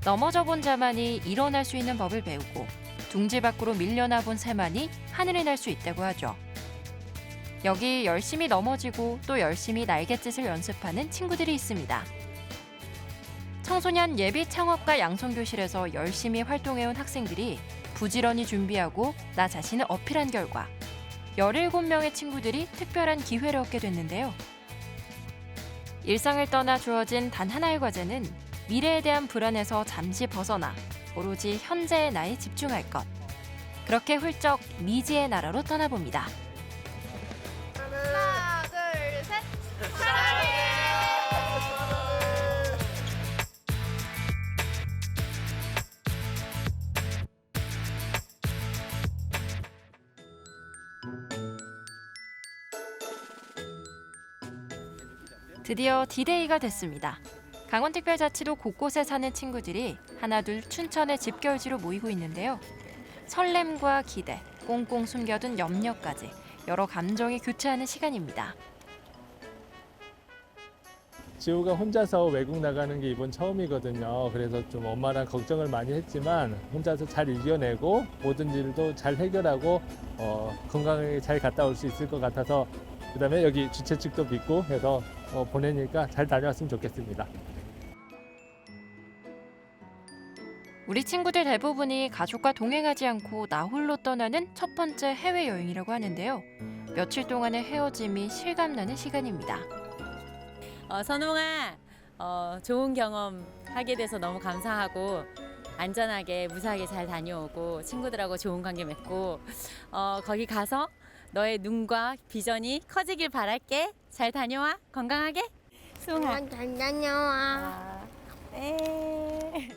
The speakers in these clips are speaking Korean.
넘어져 본 자만이 일어날 수 있는 법을 배우고 둥지 밖으로 밀려나 본 새만이 하늘을 날 수 있다고 하죠. 여기 열심히 넘어지고 또 열심히 날갯짓을 연습하는 친구들이 있습니다. 청소년 예비 창업가 양성교실에서 열심히 활동해온 학생들이 부지런히 준비하고 나 자신을 어필한 결과 17명의 친구들이 특별한 기회를 얻게 됐는데요. 일상을 떠나 주어진 단 하나의 과제는 미래에 대한 불안에서 잠시 벗어나 오로지 현재의 나에 집중할 것. 그렇게 훌쩍 미지의 나라로 떠나봅니다. 하나, 둘, 셋. 사랑해. 드디어 디데이가 됐습니다. 강원특별자치도 곳곳에 사는 친구들이 하나둘 춘천의 집결지로 모이고 있는데요. 설렘과 기대, 꽁꽁 숨겨둔 염려까지 여러 감정이 교차하는 시간입니다. 지우가 혼자서 외국 나가는 게 이번 처음이거든요. 그래서 좀 엄마랑 걱정을 많이 했지만 혼자서 잘 이겨내고 모든 일도 잘 해결하고 건강하게 잘 갔다 올 수 있을 것 같아서 그다음에 여기 주최 측도 믿고 해서 보내니까 잘 다녀왔으면 좋겠습니다. 우리 친구들 대부분이 가족과 동행하지 않고 나 홀로 떠나는 첫 번째 해외여행이라고 하는데요. 며칠 동안의 헤어짐이 실감나는 시간입니다. 선홍아, 좋은 경험 하게 돼서 너무 감사하고 안전하게 무사하게 잘 다녀오고 친구들하고 좋은 관계 맺고 거기 가서 너의 눈과 비전이 커지길 바랄게. 잘 다녀와. 건강하게. 수홍아. 잘 다녀와. 네.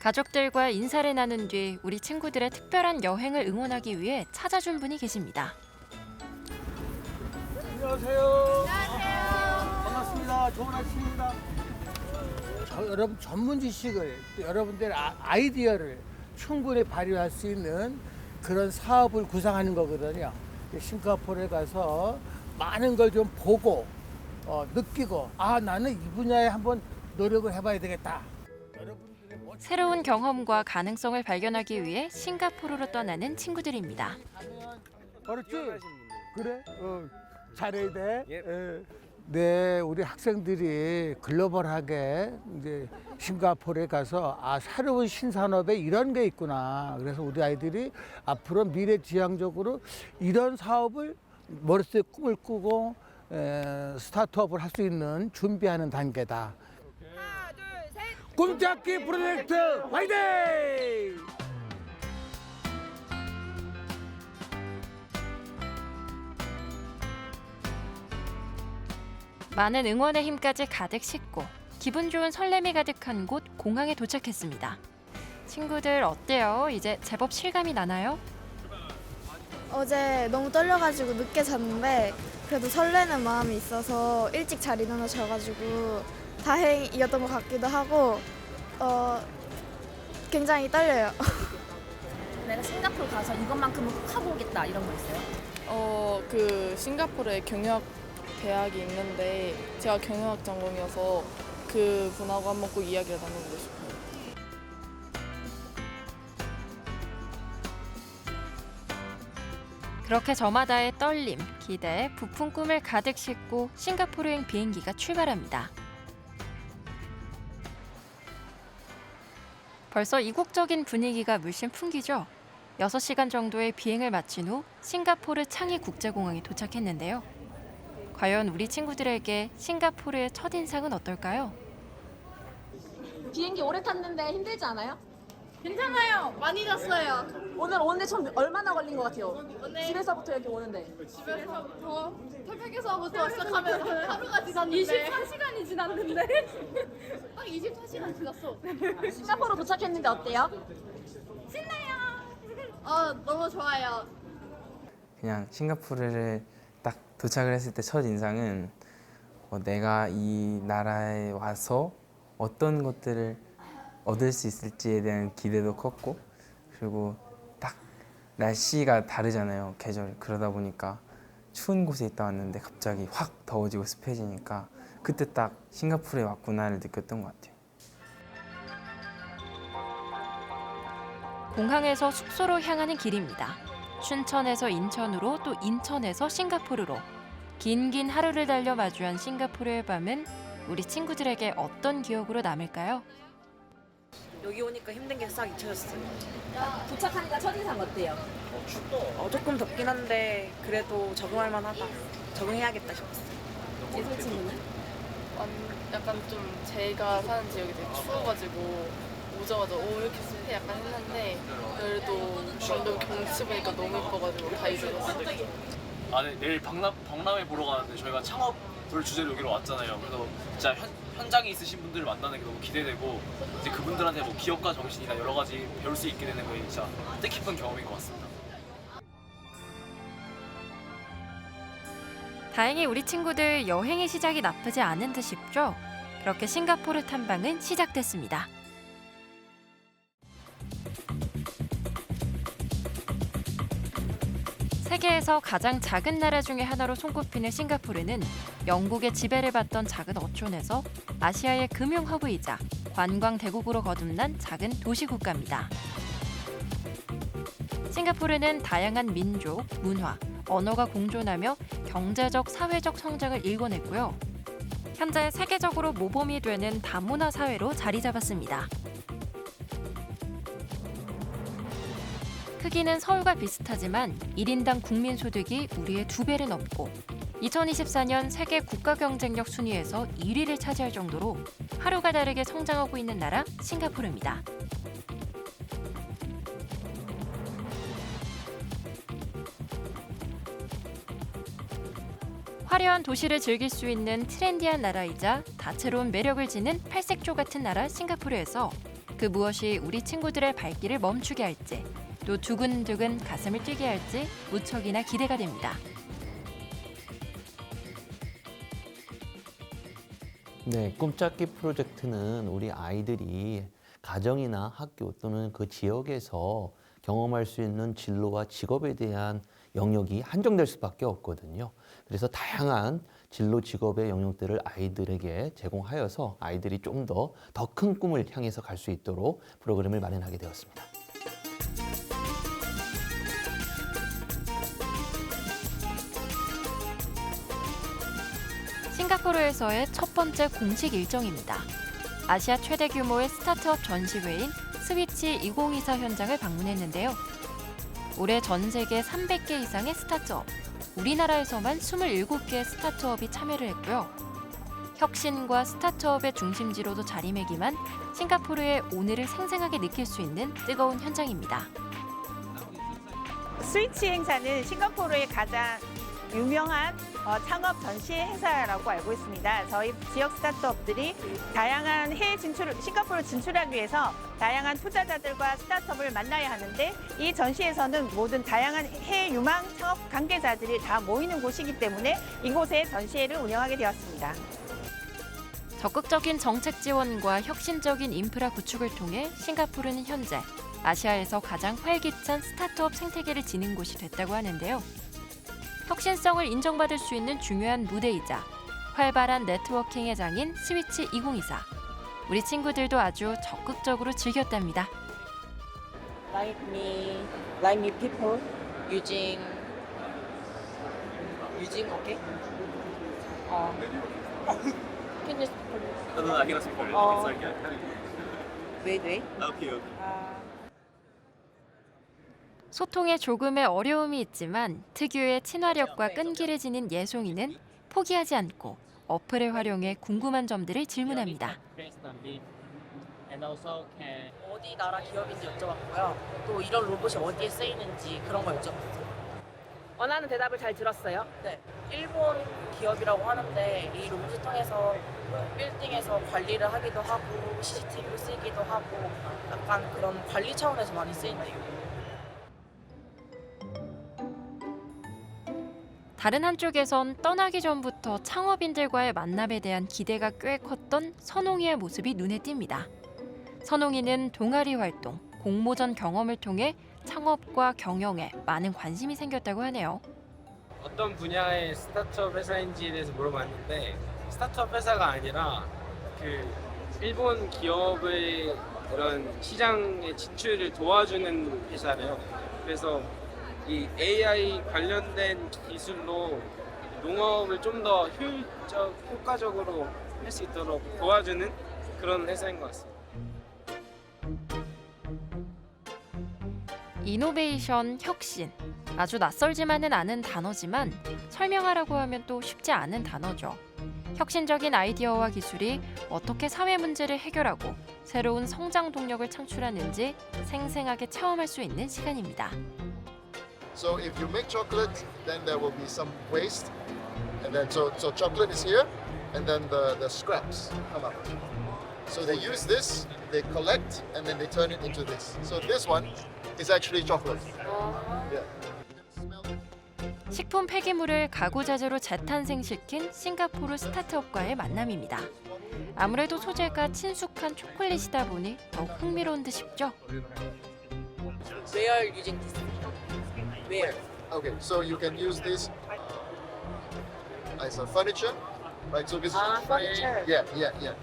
가족들과 인사를 나눈 뒤 우리 친구들의 특별한 여행을 응원하기 위해 찾아준 분이 계십니다. 안녕하세요. 반갑습니다. 좋은 아침입니다. 여러분 전문 지식을 또 여러분들 아이디어를 충분히 발휘할 수 있는 그런 사업을 구상하는 거거든요. 싱가포르에 가서 많은 걸 좀 보고 느끼고 나는 이 분야에 한번 노력을 해봐야 되겠다. 새로운 경험과 가능성을 발견하기 위해 싱가포르로 떠나는 친구들입니다. 어렵지? 그래? 잘해야 돼. 네, 우리 학생들이 글로벌하게 이제 싱가포르에 가서 새로운 신산업에 이런 게 있구나. 그래서 우리 아이들이 앞으로 미래지향적으로 이런 사업을 머릿속에 꿈을 꾸고 스타트업을 할 수 있는 준비하는 단계다. 하나, 둘, 셋. 꿈잡기 프로젝트 화이팅! 많은 응원의 힘까지 가득 싣고 기분 좋은 설렘이 가득한 곳 공항에 도착했습니다. 친구들 어때요? 이제 제법 실감이 나나요? 어제 너무 떨려가지고 늦게 잤는데 그래도 설레는 마음이 있어서 일찍 잘 일어나져가지고 다행이었던 것 같기도 하고 굉장히 떨려요. 내가 싱가포르 가서 이것만큼은 꼭 하고 오겠다 이런 거 있어요? 그 싱가포르에 경영학 대학이 있는데 제가 경영학 전공이어서 그 분하고 한번 꼭 이야기를 나눠보고 싶어요. 그렇게 저마다의 떨림, 기대, 부푼 꿈을 가득 싣고 싱가포르행 비행기가 출발합니다. 벌써 이국적인 분위기가 물씬 풍기죠? 6시간 정도의 비행을 마친 후 싱가포르 창이 국제공항에 도착했는데요. 과연 우리 친구들에게 싱가포르의 첫인상은 어떨까요? 비행기 오래 탔는데 힘들지 않아요? 괜찮아요. 많이 잤어요. 오늘 오는데 총 얼마나 걸린 것 같아요? 집에서부터 이렇게 오는데 집에서부터 새벽에서부터 시작하면 하루가 지났는데 24시간이 지났는데 딱 24시간 지났어. 싱가포르 도착했는데 어때요? 너무 좋아요. 그냥 싱가포르를 딱 도착을 했을 때 첫 인상은 내가 이 나라에 와서 어떤 것들을 얻을 수 있을지에 대한 기대도 컸고, 그리고 딱 날씨가 다르잖아요, 계절. 그러다 보니까 추운 곳에 있다 왔는데 갑자기 확 더워지고 습해지니까 그때 딱 싱가포르에 왔구나를 느꼈던 것 같아요. 공항에서 숙소로 향하는 길입니다. 춘천에서 인천으로 또 인천에서 싱가포르로 긴긴 하루를 달려 마주한 싱가포르의 밤은 우리 친구들에게 어떤 기억으로 남을까요? 여기 오니까 힘든 게 싹 잊혀졌어요. 도착하니까 첫인상 어때요? 조금 덥긴 한데 그래도 적응할 만하다. 적응해야겠다 싶었어요. 재솔 친구는? 약간 좀 제가 사는 지역이 되게 추워가지고 오자마자 왜 이렇게 습해 약간 했는데 그래도 방금 경치 보니까 너무 예뻐가지고 다 잊어졌어요. 네, 내일 박람회 보러 가는데 저희가 창업을 주제로 여기로 왔잖아요. 그래서 진짜 현장에 있으신 분들을 만나는 게 너무 기대되고 이제 그분들한테 뭐 기업가 정신이나 여러 가지 배울 수 있게 되는 게 진짜 뜻깊은 경험인 것 같습니다. 다행히 우리 친구들 여행의 시작이 나쁘지 않은 듯 싶죠? 그렇게 싱가포르 탐방은 시작됐습니다. 세계에서 가장 작은 나라 중에 하나로 손꼽히는 싱가포르는 영국의 지배를 받던 작은 어촌에서 아시아의 금융 허브이자 관광 대국으로 거듭난 작은 도시 국가입니다. 싱가포르는 다양한 민족, 문화, 언어가 공존하며 경제적, 사회적 성장을 일궈냈고요. 현재 세계적으로 모범이 되는 다문화 사회로 자리 잡았습니다. 크기는 서울과 비슷하지만 1인당 국민 소득이 우리의 2배를 넘고 2024년 세계 국가 경쟁력 순위에서 1위를 차지할 정도로 하루가 다르게 성장하고 있는 나라 싱가포르입니다. 화려한 도시를 즐길 수 있는 트렌디한 나라이자 다채로운 매력을 지닌 팔색조 같은 나라 싱가포르에서 그 무엇이 우리 친구들의 발길을 멈추게 할지 또 두근두근 가슴을 뛰게 할지 무척이나 기대가 됩니다. 네, 꿈짝기 프로젝트는 우리 아이들이 가정이나 학교 또는 그 지역에서 경험할 수 있는 진로와 직업에 대한 영역이 한정될 수밖에 없거든요. 그래서 다양한 진로 직업의 영역들을 아이들에게 제공하여서 아이들이 좀 더 큰 꿈을 향해서 갈 수 있도록 프로그램을 마련하게 되었습니다. 싱가포르에서의 첫 번째 공식 일정입니다. 아시아 최대 규모의 스타트업 전시회인 스위치 2024 현장을 방문했는데요. 올해 전 세계 300개 이상의 스타트업, 우리나라에서만 27개의 스타트업이 참여를 했고요. 혁신과 스타트업의 중심지로도 자리매김한 싱가포르의 오늘을 생생하게 느낄 수 있는 뜨거운 현장입니다. 스위치 행사는 싱가포르의 가장 유명한 창업 전시 행사라고 알고 있습니다. 저희 지역 스타트업들이 다양한 해외 싱가포르 진출하기 위해서 다양한 투자자들과 스타트업을 만나야 하는데 이 전시에서는 모든 다양한 해외 유망 창업 관계자들이 다 모이는 곳이기 때문에 이곳에 전시회를 운영하게 되었습니다. 적극적인 정책 지원과 혁신적인 인프라 구축을 통해 싱가포르는 현재 아시아에서 가장 활기찬 스타트업 생태계를 지닌 곳이 됐다고 하는데요. 혁신성을 인정받을 수 있는 중요한 무대이자 활발한 네트워킹의 장인 스위치 2024. 우리 친구들도 아주 적극적으로 즐겼답니다. Like me people using okay? Can you No, I cannot speak Korean. Oh. Sorry, can wait? Okay. 소통에 조금의 어려움이 있지만 특유의 친화력과 끈기를 지닌 예송이는 포기하지 않고 어플을 활용해 궁금한 점들을 질문합니다. 어디 나라 기업인지 여쭤봤고요. 또 이런 로봇이 어디에 쓰이는지 그런 거 여쭤봤어요. 원하는 대답을 잘 들었어요? 네, 일본 기업이라고 하는데 이 로봇을 통해서 빌딩에서 관리를 하기도 하고 CCTV로 쓰기도 하고 약간 그런 관리 차원에서 많이 쓰인대요. 다른 한쪽에선 떠나기 전부터 창업인들과의 만남에 대한 기대가 꽤 컸던 선홍이의 모습이 눈에 띕니다. 선홍이는 동아리 활동, 공모전 경험을 통해 창업과 경영에 많은 관심이 생겼다고 하네요. 어떤 분야의 스타트업 회사인지에 대해서 물어봤는데 스타트업 회사가 아니라 그 일본 기업의 그런 시장의 진출을 도와주는 회사래요. 그래서 이 AI 관련된 기술로 농업을 좀 더 효과적으로 할 수 있도록 도와주는 그런 회사인 것 같습니다. 이노베이션, 혁신. 아주 낯설지만은 않은 단어지만 설명하라고 하면 또 쉽지 않은 단어죠. 혁신적인 아이디어와 기술이 어떻게 사회 문제를 해결하고 새로운 성장 동력을 창출하는지 생생하게 체험할 수 있는 시간입니다. So if you make chocolate, then there will be some waste, and then so chocolate is here, and then the scraps come out. So they use this, they collect, and then they turn it into this. So this one is actually chocolate. Yeah. 식품 폐기물을 가구 자재로 재탄생시킨 싱가포르 스타트업과의 만남입니다. 아무래도 소재가 친숙한 초콜릿이다 보니 더욱 흥미로운 듯 싶죠. They are using this. Where? Okay, so you can use this as a furniture, right? So this furniture. Yeah.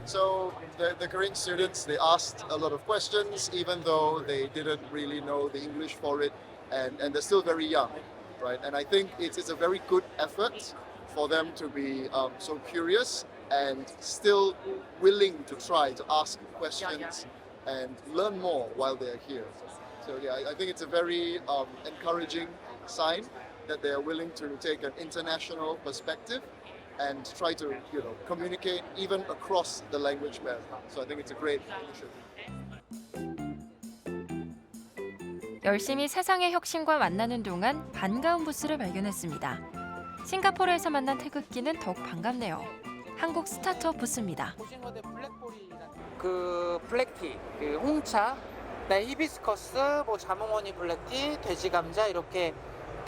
So the Korean students, they asked a lot of questions, even though they didn't really know the English for it, and they're still very young, right? And I think it's a very good effort for them to be so curious and still willing to try to ask questions and learn more while they're here. So yeah, I think it's a very encouraging sign that they are willing to take an international perspective and try to, communicate even across the language barrier. So I think it's a great initiative. 열심히 세상의 혁신과 만나는 동안 반가운 부스를 발견했습니다. 싱가포르에서 만난 태극기는 더욱 반갑네요. 한국 스타트업 부스입니다. 그 블랙티, 그 홍차, 히비스커스, 자몽원이 블랙티, 돼지 감자 이렇게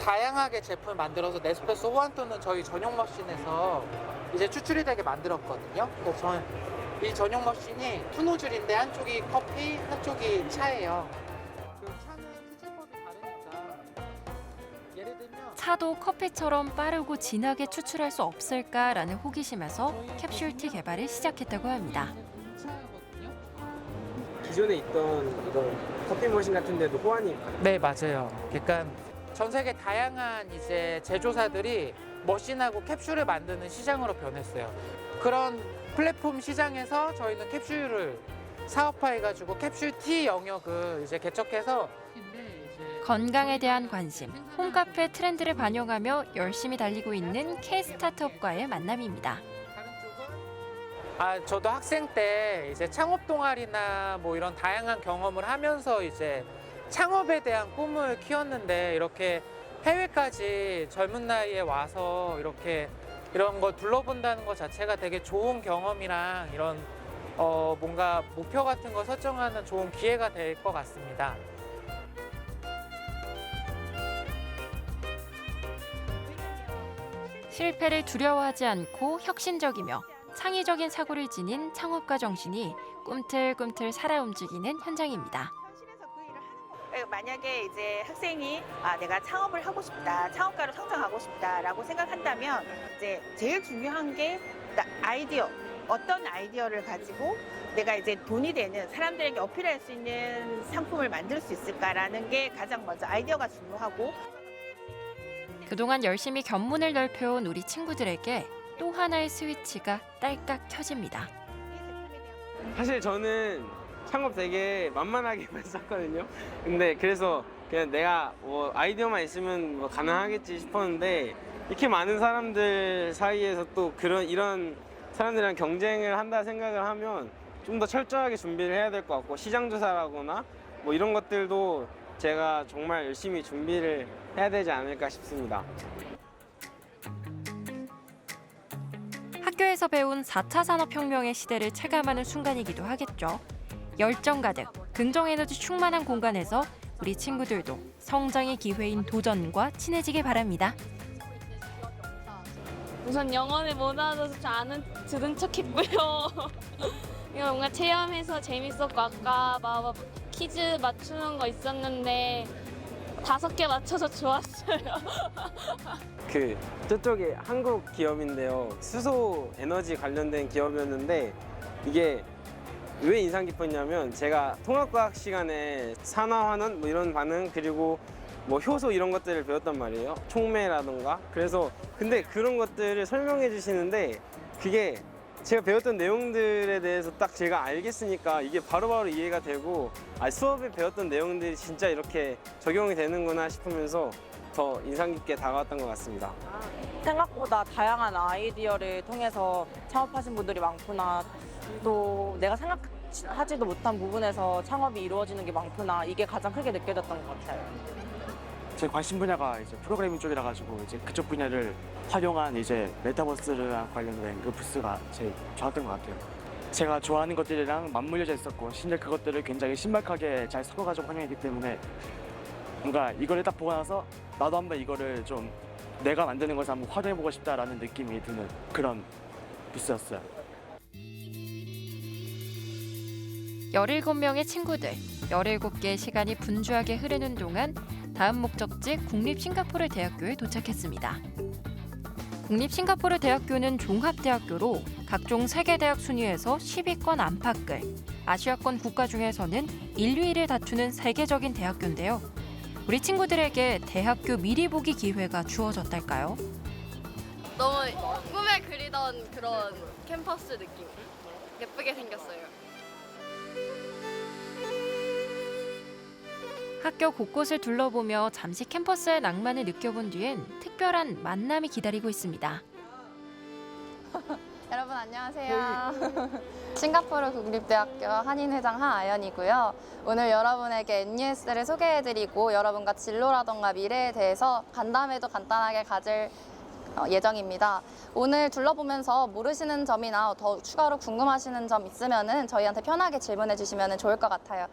다양하게 제품을 만들어서 네스프레소 호환토는 저희 전용 머신에서 이제 추출이 되게 만들었거든요. 그래서 저는 이 전용 머신이 투 노즐인데 한쪽이 커피, 한쪽이 차예요. 그 차는 추출법이 다르니까 예를 들면 차도 커피처럼 빠르고 진하게 추출할 수 없을까라는 호기심에서 캡슐티 개발을 시작했다고 합니다. 기존에 있던 이런 커피 머신 같은 데도 호환이 네, 맞아요. 그러니까 전 세계 다양한 이제 제조사들이 머신하고 캡슐을 만드는 시장으로 변했어요. 그런 플랫폼 시장에서 저희는 캡슐을 사업화해가지고 캡슐티 영역을 이제 개척해서 건강에 대한 관심, 홈카페 트렌드를 반영하며 열심히 달리고 있는 K 스타트업과의 만남입니다. 저도 학생 때 이제 창업 동아리나 이런 다양한 경험을 하면서 이제 창업에 대한 꿈을 키웠는데 이렇게 해외까지 젊은 나이에 와서 이런 거 둘러본다는 것 자체가 되게 좋은 경험이랑 이런 뭔가 목표 같은 거 설정하는 좋은 기회가 될 것 같습니다. 실패를 두려워하지 않고 혁신적이며 창의적인 사고를 지닌 창업가 정신이 꿈틀꿈틀 살아 움직이는 현장입니다. 만약에 이제 학생이 내가 창업을 하고 싶다, 창업가로 성장하고 싶다라고 생각한다면 이제 제일 중요한 게 아이디어, 어떤 아이디어를 가지고 내가 이제 돈이 되는 사람들에게 어필할 수 있는 상품을 만들 수 있을까라는 게 가장 먼저 아이디어가 중요하고 그동안 열심히 견문을 넓혀온 우리 친구들에게 또 하나의 스위치가 딸깍 켜집니다. 사실 저는 창업 되게 만만하게만 썼거든요. 근데 그래서 그냥 내가 아이디어만 있으면 가능하겠지 싶었는데 이렇게 많은 사람들 사이에서 또 이런 사람들이랑 경쟁을 한다 생각을 하면 좀 더 철저하게 준비를 해야 될 것 같고 시장 조사라거나 이런 것들도 제가 정말 열심히 준비를 해야 되지 않을까 싶습니다. 학교에서 배운 4차 산업혁명의 시대를 체감하는 순간이기도 하겠죠. 열정 가득, 긍정 에너지 충만한 공간에서 우리 친구들도 성장의 기회인 도전과 친해지길 바랍니다. 우선 영어를 못 알아서 들은 척했고요. 이거 뭔가 체험해서 재밌었고 아까 퀴즈 맞추는 거 있었는데 5개 맞춰서 좋았어요. 저쪽에 한국 기업인데요. 수소 에너지 관련된 기업이었는데 이게 왜 인상 깊었냐면 제가 통합과학 시간에 산화환원 뭐 이런 반응 그리고 뭐 효소 이런 것들을 배웠단 말이에요. 촉매라던가. 그래서 근데 그런 것들을 설명해 주시는데 그게 제가 배웠던 내용들에 대해서 딱 제가 알겠으니까 이게 바로바로 이해가 되고 수업에 배웠던 내용들이 진짜 이렇게 적용이 되는구나 싶으면서 더 인상 깊게 다가왔던 것 같습니다. 생각보다 다양한 아이디어를 통해서 창업하신 분들이 많구나. 또 내가 생각하지도 못한 부분에서 창업이 이루어지는 게 많구나. 이게 가장 크게 느껴졌던 것 같아요. 제 관심 분야가 이제 프로그래밍 쪽이라 가지고 이제 그쪽 분야를 활용한 이제 메타버스랑 관련된 그 부스가 제일 좋았던 것 같아요. 제가 좋아하는 것들이랑 맞물려져 있었고 심지어 그것들을 굉장히 신박하게 잘 섞어가지고 활용했기 때문에 뭔가 이거를 딱 보고 나서 나도 한번 이거를 좀 내가 만드는 것을 한번 활용해보고 싶다라는 느낌이 드는 그런 부스였어요. 17명의 친구들, 17개의 시간이 분주하게 흐르는 동안 다음 목적지 국립싱가포르 대학교에 도착했습니다. 국립싱가포르 대학교는 종합대학교로 각종 세계대학 순위에서 10위권 안팎을, 아시아권 국가 중에서는 1, 2위를 다투는 세계적인 대학교인데요. 우리 친구들에게 대학교 미리 보기 기회가 주어졌달까요? 너무 꿈에 그리던 그런 캠퍼스 느낌. 예쁘게 생겼어요. 학교 곳곳을 둘러보며 잠시 캠퍼스의 낭만을 느껴본 뒤엔 특별한 만남이 기다리고 있습니다. 여러분 안녕하세요. 싱가포르 국립대학교 한인회장 하아연이고요. 오늘 여러분에게 NUS를 소개해드리고 여러분과 진로라던가 미래에 대해서 간담회도 간단하게 가질 예정입니다. 오늘 둘러보면서 모르시는 점이나 더 추가로 궁금하시는 점 있으면 저희한테 편하게 질문해 주시면 좋을 것 같아요.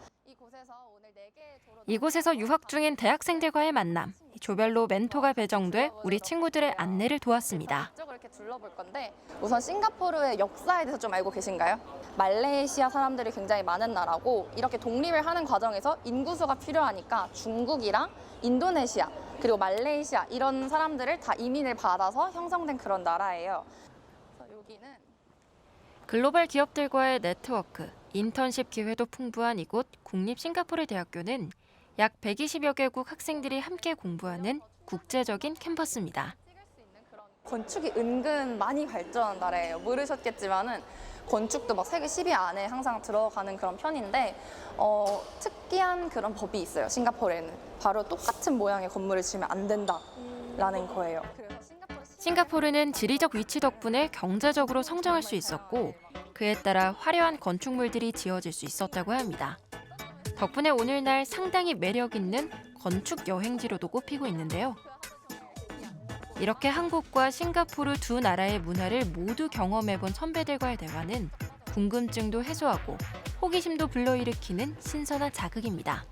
이곳에서 유학 중인 대학생들과의 만남, 조별로 멘토가 배정돼 우리 친구들의 안내를 도왔습니다. 이쪽을 이렇게 둘러볼 건데 우선 싱가포르의 역사에 대해서 좀 알고 계신가요? 말레이시아 사람들이 굉장히 많은 나라고 이렇게 독립을 하는 과정에서 인구수가 필요하니까 중국이랑 인도네시아 그리고 말레이시아 이런 사람들을 다 이민을 받아서 형성된 그런 나라예요. 그래서 여기는 글로벌 기업들과의 네트워크, 인턴십 기회도 풍부한 이곳 국립싱가포르 대학교는 약 120여 개국 학생들이 함께 공부하는 국제적인 캠퍼스입니다. 건축이 은근 많이 발전한 나라예요. 모르셨겠지만은 건축도 막 세계 10위 안에 항상 들어가는 그런 편인데 특이한 그런 법이 있어요. 싱가포르에는 바로 똑같은 모양의 건물을 지으면 안 된다라는 거예요. 싱가포르는 지리적 위치 덕분에 경제적으로 성장할 수 있었고 그에 따라 화려한 건축물들이 지어질 수 있었다고 합니다. 덕분에 오늘날 상당히 매력 있는 건축 여행지로도 꼽히고 있는데요. 이렇게 한국과 싱가포르 두 나라의 문화를 모두 경험해본 선배들과의 대화는 궁금증도 해소하고 호기심도 불러일으키는 신선한 자극입니다.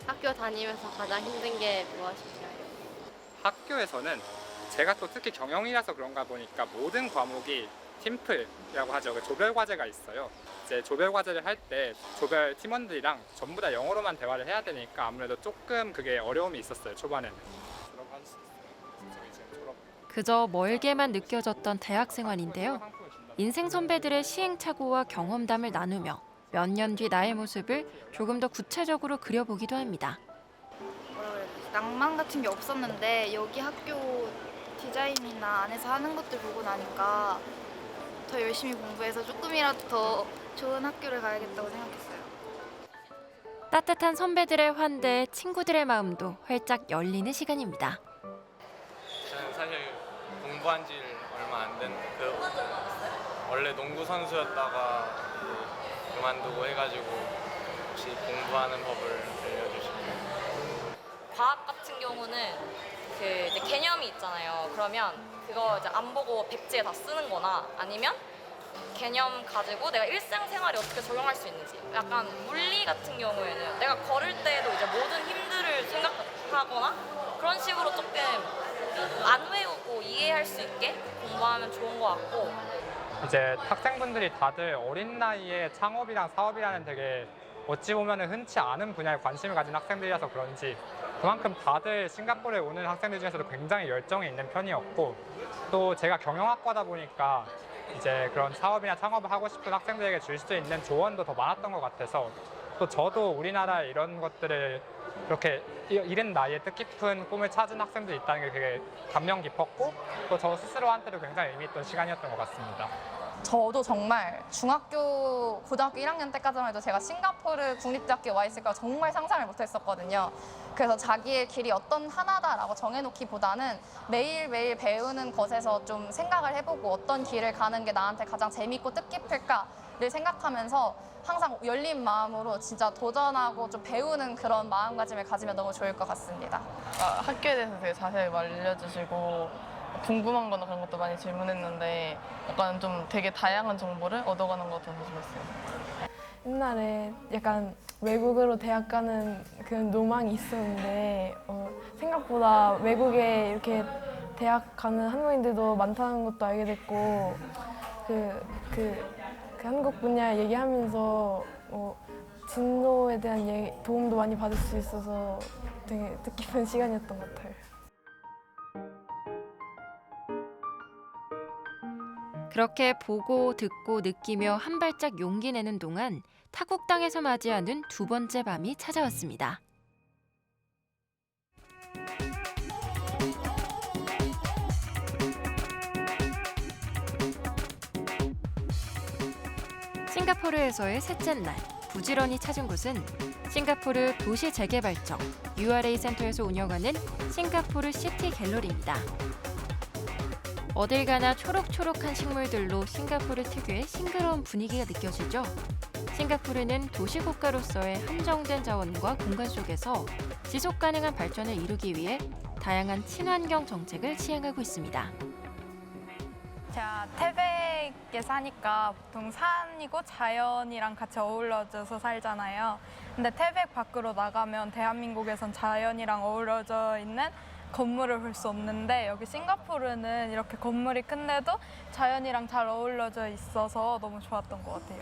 학교 다니면서 가장 힘든 게 무엇인가요? 학교에서는 제가 또 특히 경영이라서 그런가 보니까 모든 과목이 팀플이라고 하죠. 조별 과제가 있어요. 이제 조별 과제를 할 때 조별 팀원들이랑 전부 다 영어로만 대화를 해야 되니까 아무래도 조금 그게 어려움이 있었어요. 초반에는. 그저 멀게만 느껴졌던 대학 생활인데요. 인생 선배들의 시행착오와 경험담을 나누며 몇 년 뒤 나의 모습을 조금 더 구체적으로 그려보기도 합니다. 낭만 같은 게 없었는데 여기 학교 디자인이나 안에서 하는 것들 보고 나니까 더 열심히 공부해서 조금이라도 더 좋은 학교를 가야겠다고 생각했어요. 따뜻한 선배들의 환대에 친구들의 마음도 활짝 열리는 시간입니다. 저는 사실 공부한 지 얼마 안 된 원래 농구 선수였다가 그만두고 해가지고 혹시 공부하는 법을 알려주실까요? 과학 같은 경우는 그 이제 개념이 있잖아요. 그러면 그거 이제 안 보고 백지에 다 쓰는 거나 아니면 개념 가지고 내가 일상생활에 어떻게 적용할 수 있는지 약간 물리 같은 경우에는 내가 걸을 때도 이제 모든 힘들을 생각하거나 그런 식으로 조금 안 외우고 이해할 수 있게 공부하면 좋은 것 같고 이제 학생분들이 다들 어린 나이에 창업이랑 사업이라는 되게 어찌 보면 흔치 않은 분야에 관심을 가진 학생들이라서 그런지 그만큼 다들 싱가포르에 오는 학생들 중에서도 굉장히 열정이 있는 편이었고, 또 제가 경영학과다 보니까 이제 그런 사업이나 창업을 하고 싶은 학생들에게 줄 수 있는 조언도 더 많았던 것 같아서, 또 저도 우리나라에 이런 것들을 이렇게 이른 나이에 뜻깊은 꿈을 찾은 학생들이 있다는 게 되게 감명 깊었고, 또 저 스스로한테도 굉장히 의미 있던 시간이었던 것 같습니다. 저도 정말 중학교, 고등학교 1학년 때까지만 해도 제가 싱가포르 국립대학교에 와 있을 까 정말 상상을 못했었거든요. 그래서 자기의 길이 어떤 하나다라고 정해놓기보다는 매일매일 배우는 것에서 좀 생각을 해보고 어떤 길을 가는 게 나한테 가장 재밌고 뜻깊을까를 생각하면서 항상 열린 마음으로 진짜 도전하고 좀 배우는 그런 마음가짐을 가지면 너무 좋을 것 같습니다. 학교에 대해서 되게 자세히 알려주시고 궁금한 거나 그런 것도 많이 질문했는데 약간 좀 되게 다양한 정보를 얻어가는 것 같아서 좋았어요. 옛날에 약간 외국으로 대학 가는 그런 로망이 있었는데 생각보다 외국에 이렇게 대학 가는 한국인들도 많다는 것도 알게 됐고 그 한국 분야 얘기하면서 진로에 대한 도움도 많이 받을 수 있어서 되게 뜻깊은 시간이었던 것 같아요. 그렇게 보고 듣고 느끼며 한 발짝 용기 내는 동안 타국 땅에서 맞이하는 두 번째 밤이 찾아왔습니다. 싱가포르에서의 셋째 날, 부지런히 찾은 곳은 싱가포르 도시재개발청 URA 센터에서 운영하는 싱가포르 시티 갤러리입니다. 어딜 가나 초록초록한 식물들로 싱가포르 특유의 싱그러운 분위기가 느껴지죠. 싱가포르는 도시국가로서의 한정된 자원과 공간 속에서 지속 가능한 발전을 이루기 위해 다양한 친환경 정책을 시행하고 있습니다. 제가 태백에 사니까 보통 산이고 자연이랑 같이 어우러져서 살잖아요. 근데 태백 밖으로 나가면 대한민국에선 자연이랑 어우러져 있는 건물을 볼 수 없는데 여기 싱가포르는 이렇게 건물이 큰데도 자연이랑 잘 어우러져 있어서 너무 좋았던 것 같아요.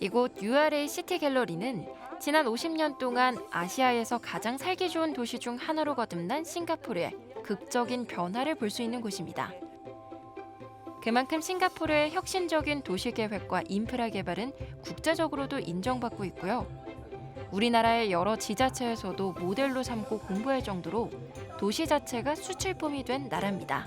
이곳 URA 시티 갤러리는 지난 50년 동안 아시아에서 가장 살기 좋은 도시 중 하나로 거듭난 싱가포르의 극적인 변화를 볼 수 있는 곳입니다. 그만큼 싱가포르의 혁신적인 도시계획과 인프라 개발은 국제적으로도 인정받고 있고요. 우리나라의 여러 지자체에서도 모델로 삼고 공부할 정도로 도시 자체가 수출품이 된 나라입니다.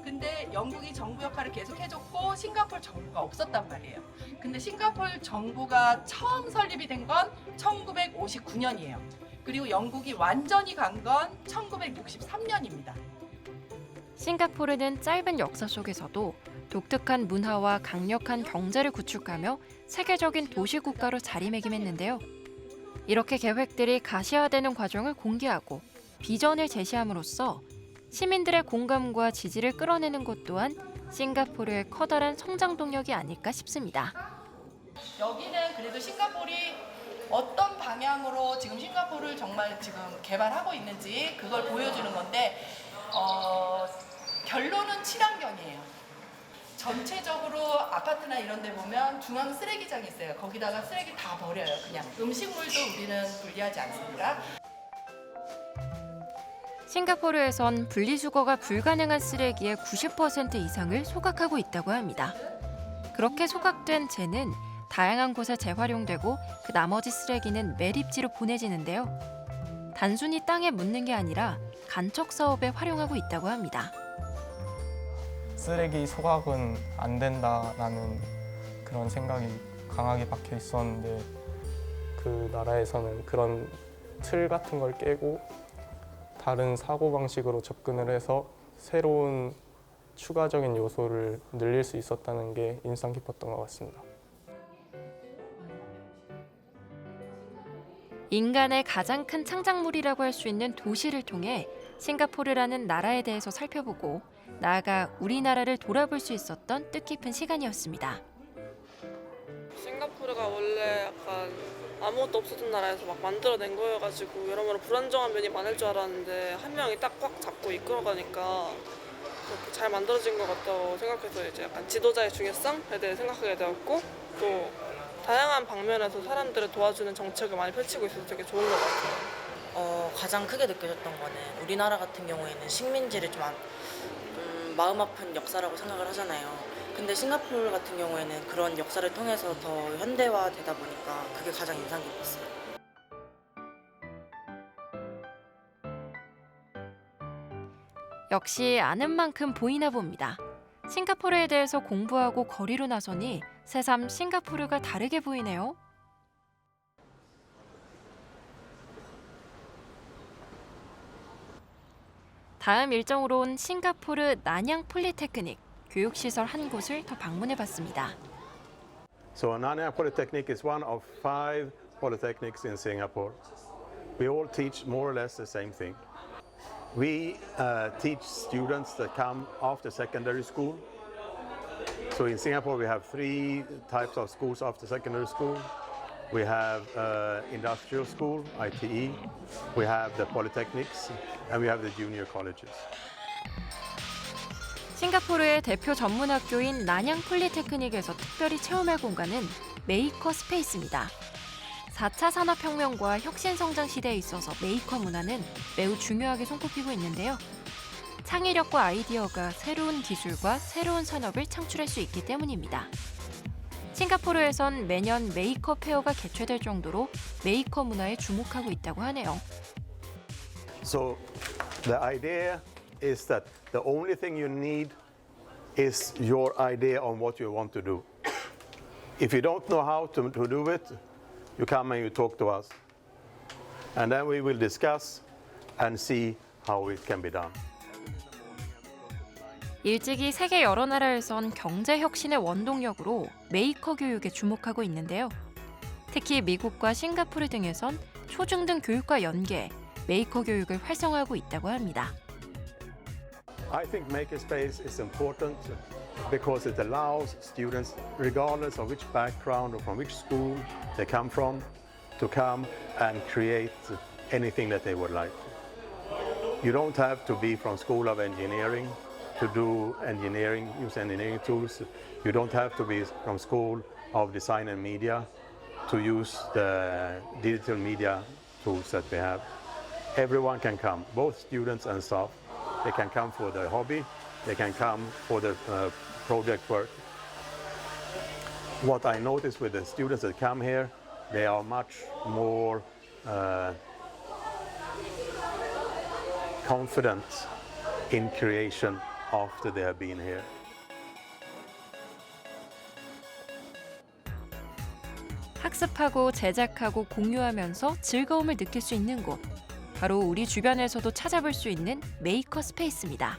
근데 영국이 정부 역할을 계속 해줬고 싱가포르 정부가 없었단 말이에요. 근데 싱가포르 정부가 처음 설립이 된 건 1959년이에요. 그리고 영국이 완전히 간 건 1963년입니다. 싱가포르는 짧은 역사 속에서도 독특한 문화와 강력한 경제를 구축하며 세계적인 도시국가로 자리매김했는데요. 이렇게 계획들이 가시화되는 과정을 공개하고 비전을 제시함으로써 시민들의 공감과 지지를 끌어내는 것 또한 싱가포르의 커다란 성장 동력이 아닐까 싶습니다. 여기는 그래도 싱가포르이 어떤 방향으로 지금 싱가포르를 정말 지금 개발하고 있는지 그걸 보여주는 건데 결론은 친환경이에요. 전체적으로 아파트나 이런 데 보면 중앙 쓰레기장이 있어요. 거기다가 쓰레기 다 버려요. 그냥 음식물도 우리는 분리하지 않습니다. 싱가포르에선 분리수거가 불가능한 쓰레기의 90% 이상을 소각하고 있다고 합니다. 그렇게 소각된 재는 다양한 곳에 재활용되고 그 나머지 쓰레기는 매립지로 보내지는데요. 단순히 땅에 묻는 게 아니라 간척 사업에 활용하고 있다고 합니다. 쓰레기 소각은 안 된다라는 그런 생각이 강하게 박혀 있었는데 그 나라에서는 그런 틀 같은 걸 깨고 다른 사고방식으로 접근을 해서 새로운 추가적인 요소를 늘릴 수 있었다는 게 인상 깊었던 것 같습니다. 인간의 가장 큰 창작물이라고 할 수 있는 도시를 통해 싱가포르라는 나라에 대해서 살펴보고 나아가 우리나라를 돌아볼 수 있었던 뜻깊은 시간이었습니다. 싱가포르가 원래 약간 아무것도 없었던 나라에서 막 만들어낸 거여가지고 여러모로 불안정한 면이 많을 줄 알았는데 한 명이 딱 꽉 잡고 이끌어가니까 그렇게 잘 만들어진 것 같다고 생각해서 이제 약간 지도자의 중요성에 대해 생각하게 되었고 또 다양한 방면에서 사람들을 도와주는 정책을 많이 펼치고 있어서 되게 좋은 것 같아요. 가장 크게 느껴졌던 거는 우리나라 같은 경우에는 식민지를 좀 마음 아픈 역사라고 생각을 하잖아요. 근데 싱가포르 같은 경우에는 그런 역사를 통해서 더 현대화되다 보니까 그게 가장 인상 깊었어요. 역시 아는 만큼 보이나 봅니다. 싱가포르에 대해서 공부하고 거리로 나서니 새삼 싱가포르가 다르게 보이네요. 다음 일정으로 온 싱가포르 나냥 폴리테크닉 교육시설 한 곳을 더 방문해봤습니다. So Nanyang Polytechnic is one of 5 polytechnics in Singapore. We all teach more or less the same thing. We teach students that come after secondary school. So in Singapore we have 3 types of schools after secondary school. We have industrial school, ITE, we have the polytechnics, and we have the junior colleges. 싱가포르의 대표 전문학교인 나냥 폴리테크닉에서 특별히 체험할 공간은 메이커 스페이스입니다. 4차 산업혁명과 혁신성장 시대에 있어서 메이커 문화는 매우 중요하게 손꼽히고 있는데요. 창의력과 아이디어가 새로운 기술과 새로운 산업을 창출할 수 있기 때문입니다. 싱가포르에선 매년 메이커 페어가 개최될 정도로 메이커 문화에 주목하고 있다고 하네요. So the idea is that the only thing you need is your idea on what you want to do. If you don't know how to do it, you come and you talk to us. And then we will discuss and see how it can be done. 일찍이 세계 여러 나라에선 경제 혁신의 원동력으로 메이커 교육에 주목하고 있는데요. 특히 미국과 싱가포르 등에선 초중등 교육과 연계, 메이커 교육을 활성화하고 있다고 합니다. I think makerspace is important because it allows students, regardless of which background or from which school they come from, to come and create anything that they would like. You don't have to be from School of Engineering to do engineering, use engineering tools. You don't have to be from School of Design and Media to use the digital media tools that we have. Everyone can come, both students and staff. They can come for their hobby, they can come for their project work. What I notice with the students that come here, they are much more confident in creation after they have been here. 학습하고 제작하고 공유하면서 즐거움을 느낄 수 있는 곳. 바로 우리 주변에서도 찾아볼 수 있는 메이커 스페이스입니다.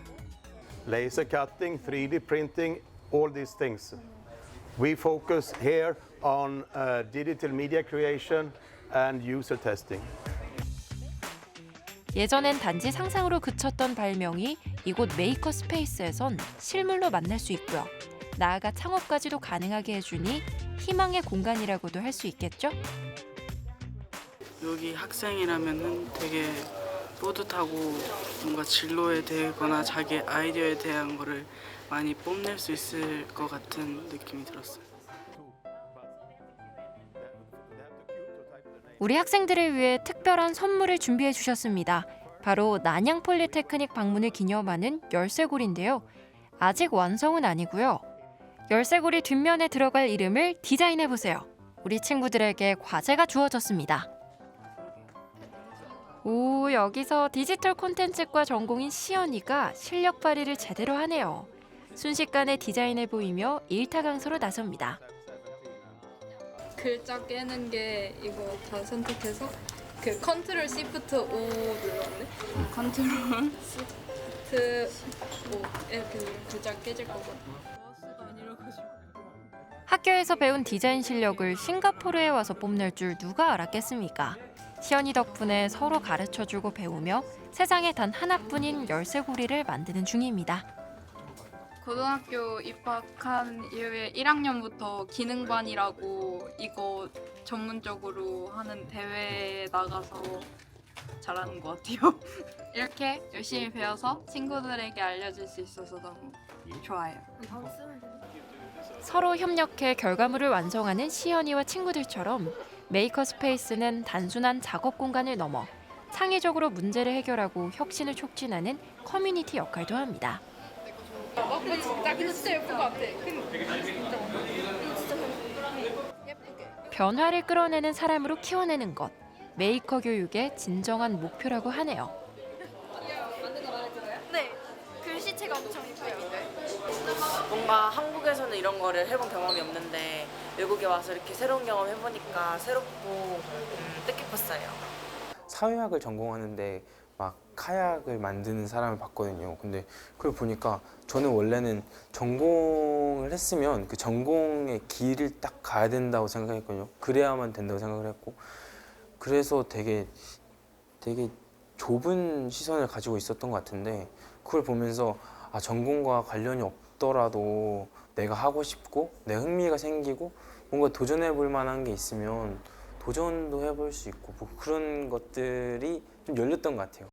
Laser cutting, 3D printing, all these things. We focus here on digital media creation and user testing. 예전엔 단지 상상으로 그쳤던 발명이 이곳 메이커 스페이스에선 실물로 만날 수 있고요. 나아가 창업까지도 가능하게 해주니 희망의 공간이라고도 할 수 있겠죠? 여기 학생이라면은 되게 뿌듯하고 뭔가 진로에 대거나 자기 아이디어에 대한 거를 많이 뽐낼 수 있을 것 같은 느낌이 들었어요. 우리 학생들을 위해 특별한 선물을 준비해 주셨습니다. 바로 나냥 폴리테크닉 방문을 기념하는 열쇠고리인데요. 아직 완성은 아니고요. 열쇠고리 뒷면에 들어갈 이름을 디자인해 보세요. 우리 친구들에게 과제가 주어졌습니다. 오, 여기서 디지털 콘텐츠과 전공인 시연이가 실력 발휘를 제대로 하네요. 순식간에 디자인을 보이며 일타강사로 나섭니다. 글자 깨는 게 이거 다 선택해서 그 컨트롤 시프트 O 눌렀네. 컨트롤 시프트 O 이렇게 누르면 글자 깨질 거거든. 마우스가 아니라가지고. 학교에서 배운 디자인 실력을 싱가포르에 와서 뽐낼 줄 누가 알았겠습니까? 시연이 덕분에 서로 가르쳐주고 배우며 세상에 단 하나뿐인 열쇠고리를 만드는 중입니다. 고등학교 입학한 이후에 1학년부터 기능반이라고 이거 전문적으로 하는 대회에 나가서 잘하는 것 같아요. 이렇게 열심히 배워서 친구들에게 알려줄 수 있어서 너무 좋아요. 서로 협력해 결과물을 완성하는 시연이와 친구들처럼 메이커 스페이스는 단순한 작업 공간을 넘어 창의적으로 문제를 해결하고 혁신을 촉진하는 커뮤니티 역할도 합니다. 근데 진짜 예쁜 것 같아. 변화를 끌어내는 사람으로 키워내는 것, 메이커 교육의 진정한 목표라고 하네요. 네, 글씨체가 엄청 예뻐요. 뭔가 한국에서는 이런 거를 해본 경험이 없는데 외국에 와서 이렇게 새로운 경험 해보니까 새롭고 뜻깊었어요. 사회학을 전공하는데 막 카약을 만드는 사람을 봤거든요. 근데 그걸 보니까 저는 원래는 전공을 했으면 그 전공의 길을 딱 가야 된다고 생각했거든요. 그래야만 된다고 생각을 했고, 그래서 되게 좁은 시선을 가지고 있었던 것 같은데, 그걸 보면서 아, 전공과 관련이 없더라도 내가 하고 싶고 내 흥미가 생기고 뭔가 도전해 볼 만한 게 있으면 도전도 해볼 수 있고 뭐 그런 것들이 좀 열렸던 것 같아요.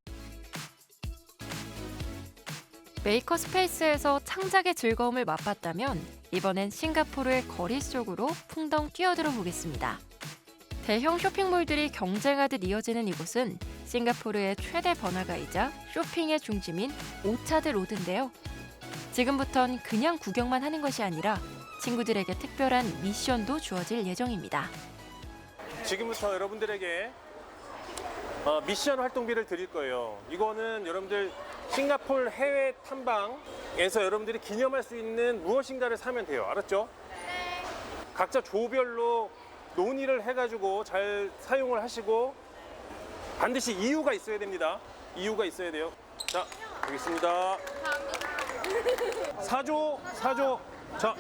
메이커 스페이스에서 창작의 즐거움을 맛봤다면 이번엔 싱가포르의 거리 속으로 풍덩 뛰어들어 보겠습니다. 대형 쇼핑몰들이 경쟁하듯 이어지는 이곳은 싱가포르의 최대 번화가이자 쇼핑의 중심인 오차드 로드인데요. 지금부턴 그냥 구경만 하는 것이 아니라 친구들에게 특별한 미션도 주어질 예정입니다. 지금부터 여러분들에게 미션 활동비를 드릴 거예요. 이거는 여러분들 싱가포르 해외 탐방에서 여러분들이 기념할 수 있는 무엇인가를 사면 돼요. 알았죠? 네. 각자 조별로 논의를 해가지고 잘 사용을 하시고 반드시 이유가 있어야 됩니다. 이유가 있어야 돼요. 자, 여기 있습니다. 사조. 자,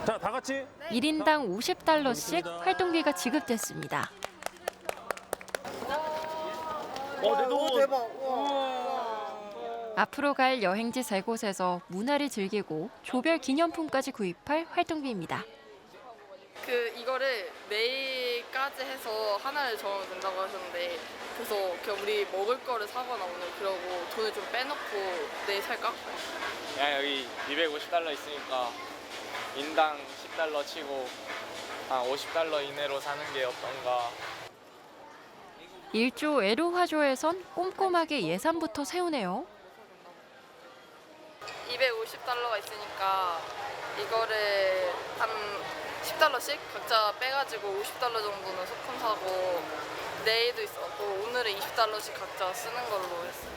자, 다 같이. 1인당 50달러씩 활동비가 지급됐습니다. 대박. 앞으로 갈 여행지 3곳에서 문화를 즐기고 조별 기념품까지 구입할 활동비입니다. 이거를 매일까지 해서 하나를 정하면 된다고 하셨는데, 그래서 그냥 우리 먹을 거를 사거나 오늘 그러고 돈을 좀 빼놓고 내일 살까? 야, 여기 250달러 있으니까 인당 10달러 치고 한 50달러 이내로 사는 게 어떤가. 1조 에로화조에선 꼼꼼하게 예산부터 세우네요. 250달러가 있으니까 이거를 한 10달러씩 각자 빼가지고 50달러 정도는 소품 사고, 내일도 있었고 오늘은 20달러씩 각자 쓰는 걸로 했어요.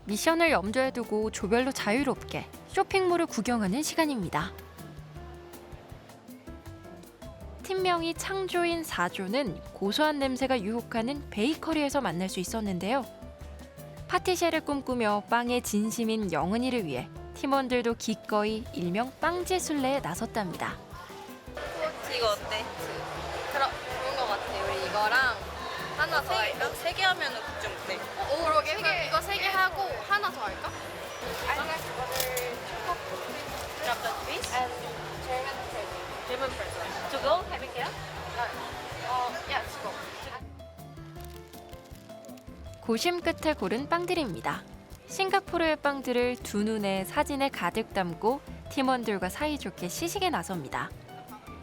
미션을 염두에 두고 조별로 자유롭게 쇼핑몰을 구경하는 시간입니다. 팀명이 창조인 4조는 고소한 냄새가 유혹하는 베이커리에서 만날 수 있었는데요. 파티셰를 꿈꾸며 빵의 진심인 영은이를 위해 팀원들도 기꺼이 일명 빵지술래에 나섰답니다. 이거 어때? 좋은 거 같아. 우리 이거랑 하나 더 할까? 3개 하면은 좀 어때? 그러게. 이거 3개 하고 하나 더 할까? Drop that please. And German person. To go? 해볼게요. Yeah, to go. 고심 끝에 고른 빵들입니다. 싱가포르의 빵들을 두 눈에 사진에 가득 담고 팀원들과 사이좋게 시식에 나섭니다.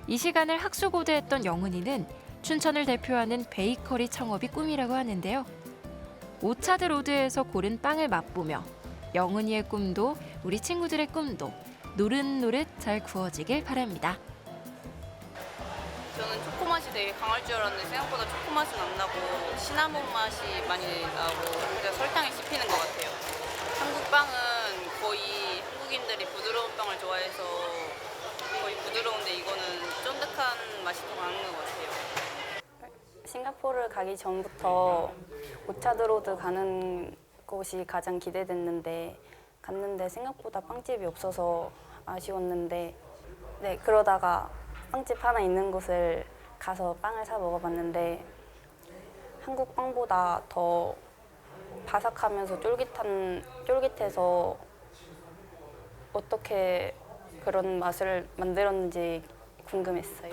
이 시간을 학수고대했던 영은이는 춘천을 대표하는 베이커리 창업이 꿈이라고 하는데요. 오차드 로드에서 고른 빵을 맛보며 영은이의 꿈도 우리 친구들의 꿈도 노릇노릇 잘 구워지길 바랍니다. 저는 초코 맛이 되게 강할 줄 알았는데 생각보다 초코 맛은 안 나고 시나몬 맛이 많이 나고 그냥 설탕이 씹히는 것 같아요. 한국 빵은 거의 한국인들이 부드러운 빵을 좋아해서 거의 부드러운데 이거는 쫀득한 맛이 더 강한 것 같아요. 싱가포르 가기 전부터 오차드 로드 가는 곳이 가장 기대됐는데 갔는데 생각보다 빵집이 없어서 아쉬웠는데 네, 그러다가 빵집 하나 있는 곳을 가서 빵을 사 먹어봤는데 한국 빵보다 더 바삭하면서 쫄깃해서 어떻게 그런 맛을 만들었는지 궁금했어요.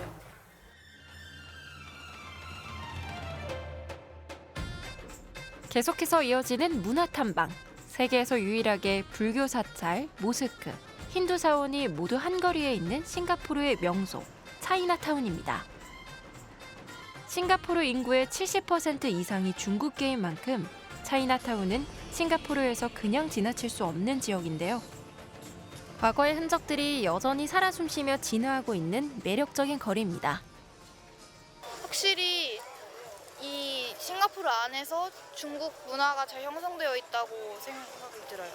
계속해서 이어지는 문화 탐방. 세계에서 유일하게 불교 사찰 모스크 힌두 사원이 모두 한거리에 있는 싱가포르의 명소 차이나타운입니다. 싱가포르 인구의 70% 이상이 중국계인 만큼 차이나타운은 싱가포르에서 그냥 지나칠 수 없는 지역인데요. 과거의 흔적들이 여전히 살아 숨쉬며 진화하고 있는 매력적인 거리입니다. 확실히 이 싱가포르 안에서 중국 문화가 잘 형성되어 있다고 생각이 들어요.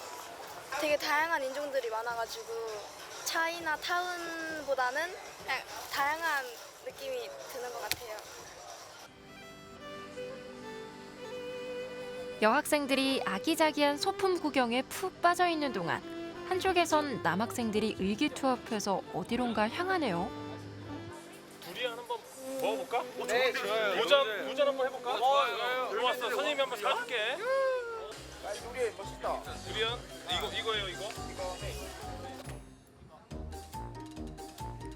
되게 다양한 인종들이 많아가지고 차이나 타운보다는 그냥 다양한 느낌이 드는 것 같아요. 여학생들이 아기자기한 소품 구경에 푹 빠져있는 동안 한쪽에선 남학생들이 의기투합해서 어디론가 향하네요. 두리안 한번 먹어볼까? 네, 좋아요. 도전 한번 해볼까? 좋아요. 왔어. 선생님이 한번 사줄게. 두리안 멋있다. 두리안? 이거예요, 이거?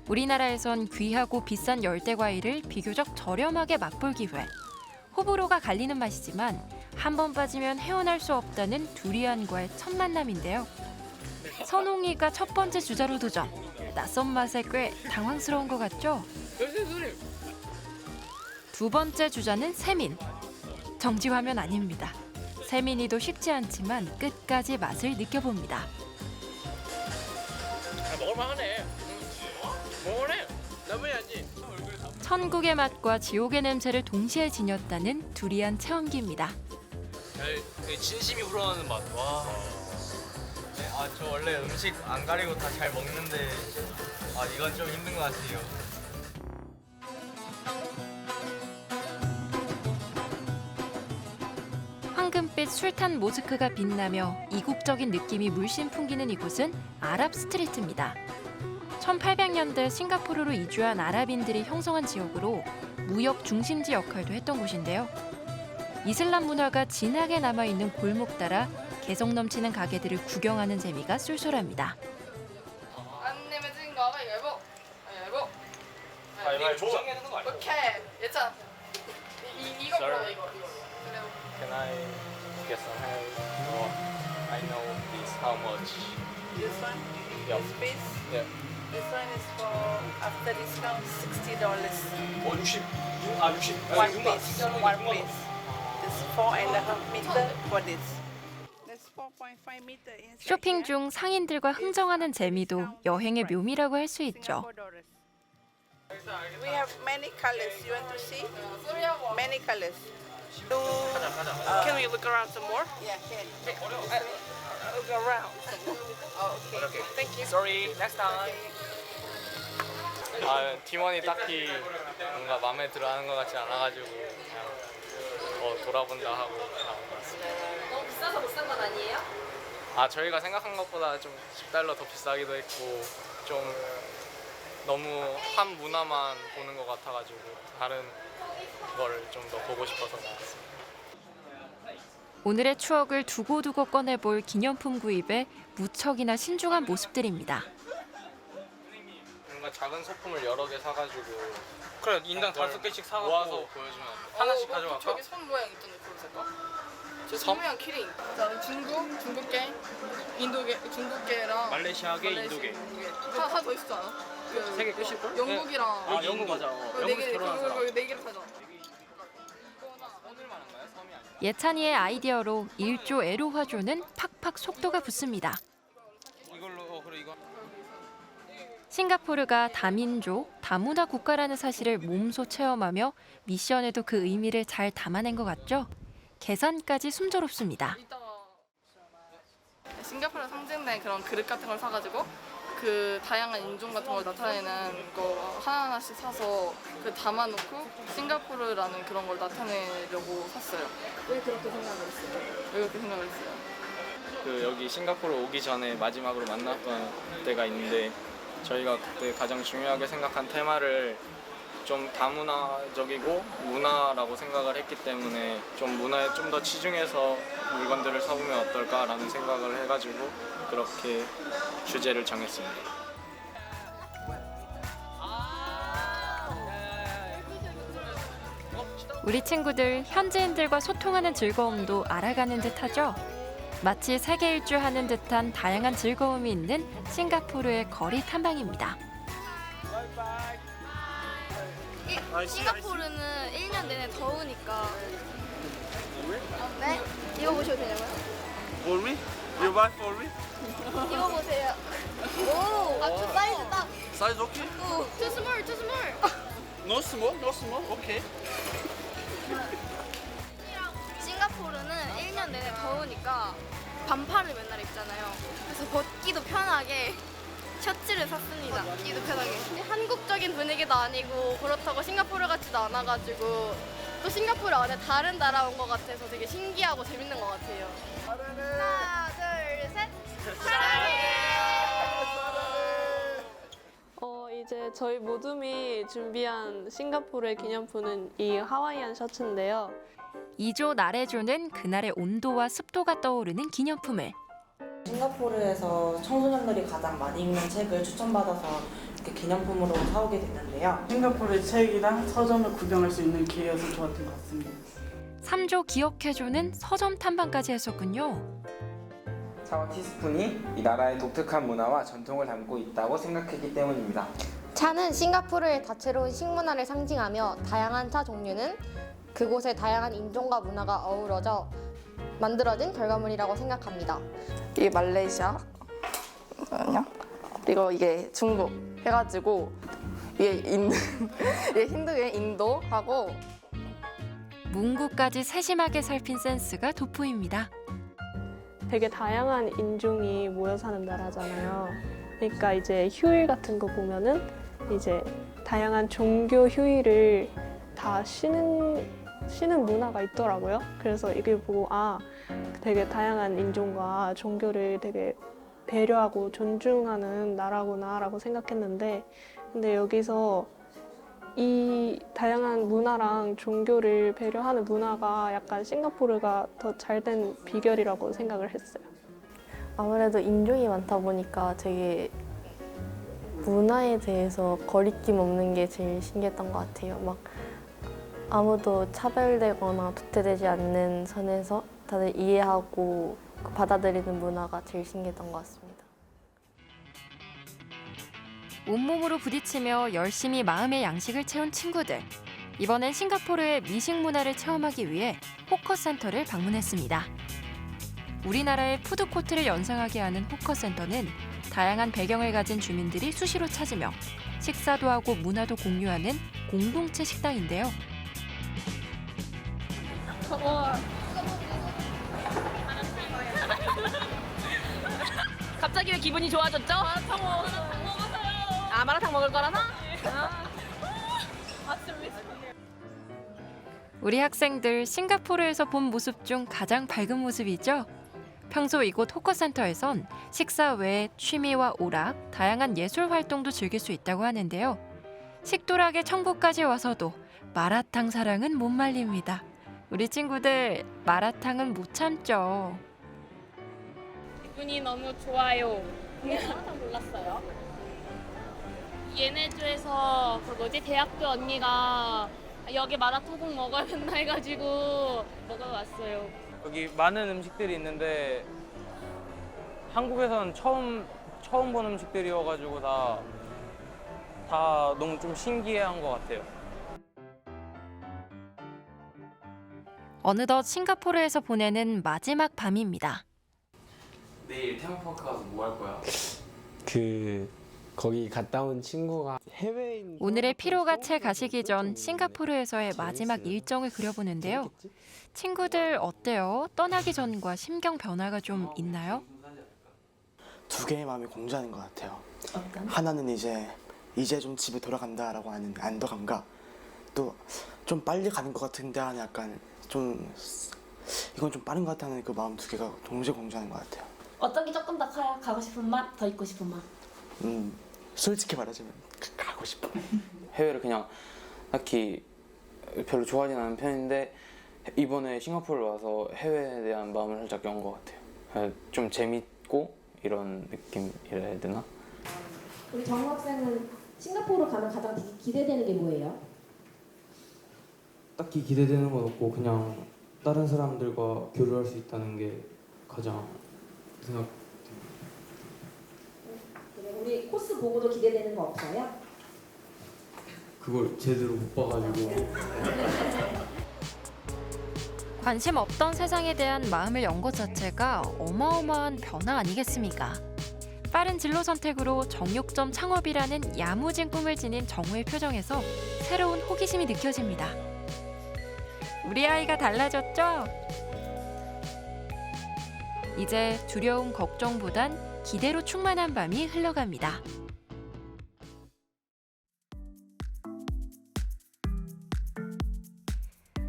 우리나라에선 귀하고 비싼 열대 과일을 비교적 저렴하게 맛볼 기회. 호불호가 갈리는 맛이지만 한 번 빠지면 헤어날 수 없다는 두리안과의 첫 만남인데요. 선홍이가 첫 번째 주자로 도전. 낯선 맛에 꽤 당황스러운 것 같죠? 두 번째 주자는 세민. 정지화면 아닙니다. 세민이도 쉽지 않지만 끝까지 맛을 느껴봅니다. 먹을만하네. 먹을만해. 나쁘지 않지? 천국의 맛과 지옥의 냄새를 동시에 지녔다는 두리안 체험기입니다. 진심이 우러나는 맛. 와. 네, 저 원래 음식 안 가리고 다 잘 먹는데 이건 좀 힘든 것 같아요. 황금빛 술탄 모스크가 빛나며 이국적인 느낌이 물씬 풍기는 이곳은 아랍 스트리트입니다. 1800년대 싱가포르로 이주한 아랍인들이 형성한 지역으로 무역 중심지 역할도 했던 곳인데요. 이슬람 문화가 진하게 남아있는 골목 따라 개성 넘치는 가게들을 구경하는 재미가 쏠쏠합니다. 안 내면 진 거 가위바위보. 가위바위보. 조정해야 되는 거 아니야? 오케이. 예찬. 이거 Sorry. 불러 이거. Can I get some help? I know this how much? This one? Yeah. This piece? Yeah. This one is for after discount $60. 60. 60. One piece. One piece. This 4.5 meter for this. That's 4.5 meter inside. 쇼핑 중 상인들과 흥정하는 재미도 여행의 묘미라고 할 수 있죠. We have many colors. You want to see? Many colors. Can we look around some more? Yeah, can. Look around some more. Okay. Thank you. Sorry. Next time. 팀원이 딱히 뭔가 마음에 들어하는 것 같지 않아가지고 그냥 돌아본다 하고 나온 것 같습니다. 너무 비싸서 못 산 건 아니에요? 저희가 생각한 것보다 좀 $10 더 비싸기도 했고 좀 너무 한 문화만 보는 것 같아가지고 다른 걸 좀 더 보고 싶어서 나왔습니다. 오늘의 추억을 두고두고 꺼내볼 기념품 구입에 무척이나 신중한 모습들입니다. 뭔가 작은 소품을 여러 개 사가지고 그래, 인당 5개씩 사갖고 모아서 보여주면 안 돼? 하나씩 가져갈까? 저기 손 모양 있던데 그거 살까? 저손 모양 키링. 자, 중국계, 인도계, 중국계랑 말레이시아계, 인도계. 하나 더 있지 않아? 세개 끝일걸? 영국이랑 네. 영국 맞아. 영국에서 결혼한 사람. 그거 4개를 사자. 예찬이의 아이디어로 일조 애로화조는 팍팍 속도가 붙습니다. 이걸로 그래 이거. 싱가포르가 다민족, 다문화 국가라는 사실을 몸소 체험하며 미션에도 그 의미를 잘 담아낸 것 같죠? 계산까지 순조롭습니다. 싱가포르 상징된 그런 그릇 같은 걸 사가지고 그 다양한 인종 같은 걸 나타내는 거 하나하나씩 사서 그 담아놓고 싱가포르라는 그런 걸 나타내려고 샀어요. 왜 그렇게 생각을 했어요? 여기 싱가포르 오기 전에 마지막으로 만났던 때가 있는데 저희가 그때 가장 중요하게 생각한 테마를 좀 다문화적이고 문화라고 생각을 했기 때문에 좀 문화에 좀 더 치중해서 물건들을 사보면 어떨까라는 생각을 해가지고 그렇게 주제를 정했습니다. 우리 친구들 현지인들과 소통하는 즐거움도 알아가는 듯하죠? 마치 세계 일주하는 듯한 다양한 즐거움이 있는 싱가포르의 거리 탐방입니다. 싱가포르는 1년 내내 더우니까. 네? 이거 보셔도 되냐고요? For me? You buy for me? 이거 보세요. 오, 저 사이즈 딱. Size okay? 오, too small, too small. No small, no small. Okay. 싱가포르는 1년 내내 더우니까 반팔을 맨날 입잖아요. 그래서 벗기도 편하게 셔츠를 샀습니다. 벗기도 편하게. 한국적인 분위기도 아니고 그렇다고 싱가포르 같지도 않아가지고 또 싱가포르 안에 다른 나라 온 것 같아서 되게 신기하고 재밌는 것 같아요. 하나, 둘, 셋. 사랑해. 이제 저희 모둠이 준비한 싱가포르의 기념품은 이 하와이안 셔츠인데요. 이조 나래조는 그날의 온도와 습도가 떠오르는 기념품을. 싱가포르에서 청소년들이 가장 많이 읽는 책을 추천받아서 이렇게 기념품으로 사오게 됐는데요. 싱가포르의 책이랑 서점을 구경할 수 있는 기회여서 좋았던 것 같습니다. 3조 기억해조는 서점 탐방까지 했었군요. 차와 티스푼이 이 나라의 독특한 문화와 전통을 담고 있다고 생각했기 때문입니다. 차는 싱가포르의 다채로운 식문화를 상징하며 다양한 차 종류는 그곳의 다양한 인종과 문화가 어우러져 만들어진 결과물이라고 생각합니다. 이게 말레이시아, 그리고 이게 중국 해가지고 이게 이게 힌두교의 인도하고 문구까지 세심하게 살핀 센스가 돋보입니다. 되게 다양한 인종이 모여 사는 나라잖아요. 그러니까 이제 휴일 같은 거 보면은 이제 다양한 종교 휴일을 다 쉬는 문화가 있더라고요. 그래서 이걸 보고 되게 다양한 인종과 종교를 되게 배려하고 존중하는 나라구나라고 생각했는데, 근데 여기서 이 다양한 문화랑 종교를 배려하는 문화가 약간 싱가포르가 더 잘된 비결이라고 생각을 했어요. 아무래도 인종이 많다 보니까 되게 문화에 대해서 거리낌 없는 게 제일 신기했던 것 같아요. 막 아무도 차별되거나 도태되지 않는 선에서 다들 이해하고 받아들이는 문화가 제일 신기했던 것 같습니다. 온몸으로 부딪히며 열심히 마음의 양식을 채운 친구들. 이번엔 싱가포르의 미식 문화를 체험하기 위해 호커센터를 방문했습니다. 우리나라의 푸드코트를 연상하게 하는 호커센터는 다양한 배경을 가진 주민들이 수시로 찾으며 식사도 하고 문화도 공유하는 공동체 식당인데요. 갑자기 왜 기분이 좋아졌죠? 마라탕 먹었어요. 마라탕 먹을 거라나? 우리 학생들 싱가포르에서 본 모습 중 가장 밝은 모습이죠. 평소 이곳 호커센터에선 식사 외에 취미와 오락, 다양한 예술 활동도 즐길 수 있다고 하는데요. 식도락의 천국까지 와서도 마라탕 사랑은 못 말립니다. 우리 친구들 마라탕은 못 참죠. 기분이 너무 좋아요. 마라탕 골랐어요. 얘네주에서 대학교 언니가 여기 마라탕 꼭 먹어야 된다 해가지고 먹어봤어요. 여기 많은 음식들이 있는데 한국에서는 처음 본 음식들이어가지고 다 너무 좀 신기한 것 같아요. 어느덧 싱가포르에서 보내는 마지막 밤입니다. 내일 테마파크 가서 뭐 할 거야? 거기 갔다 온 친구가 해외인. 오늘의 피로가 채 가시기 전 싱가포르에서의 마지막 일정을 그려보는데요. 친구들 어때요? 떠나기 전과 심경 변화가 좀 있나요? 두 개의 마음이 공존하는 것 같아요. 하나는 이제 좀 집에 돌아간다라고 하는 안도감과 또 좀 빨리 가는 것 같은데 하는 약간 좀 이건 좀 빠른 것 같다는 그 마음 두 개가 동시에 공존하는 것 같아요. 어떤 게 조금 더 커요? 가고 싶은 맛? 더 있고 싶은 맛? 솔직히 말하자면 가고 싶어. 해외를 그냥 딱히 별로 좋아하진 않은 편인데 이번에 싱가포르 와서 해외에 대한 마음을 살짝 연 것 같아요. 좀 재밌고 이런 느낌이라 해야 되나? 우리 정우 학생은 싱가포르 가면 가장 기대되는 게 뭐예요? 딱히 기대되는 건 없고 그냥 다른 사람들과 교류할 수 있다는 게 가장 생각. 우리 코스 보고도 기대되는 거 없어요? 그걸 제대로 못 봐가지고. 관심 없던 세상에 대한 마음을 연 것 자체가 어마어마한 변화 아니겠습니까? 빠른 진로 선택으로 정육점 창업이라는 야무진 꿈을 지닌 정우의 표정에서 새로운 호기심이 느껴집니다. 우리 아이가 달라졌죠? 이제 두려움, 걱정보단 기대로 충만한 밤이 흘러갑니다.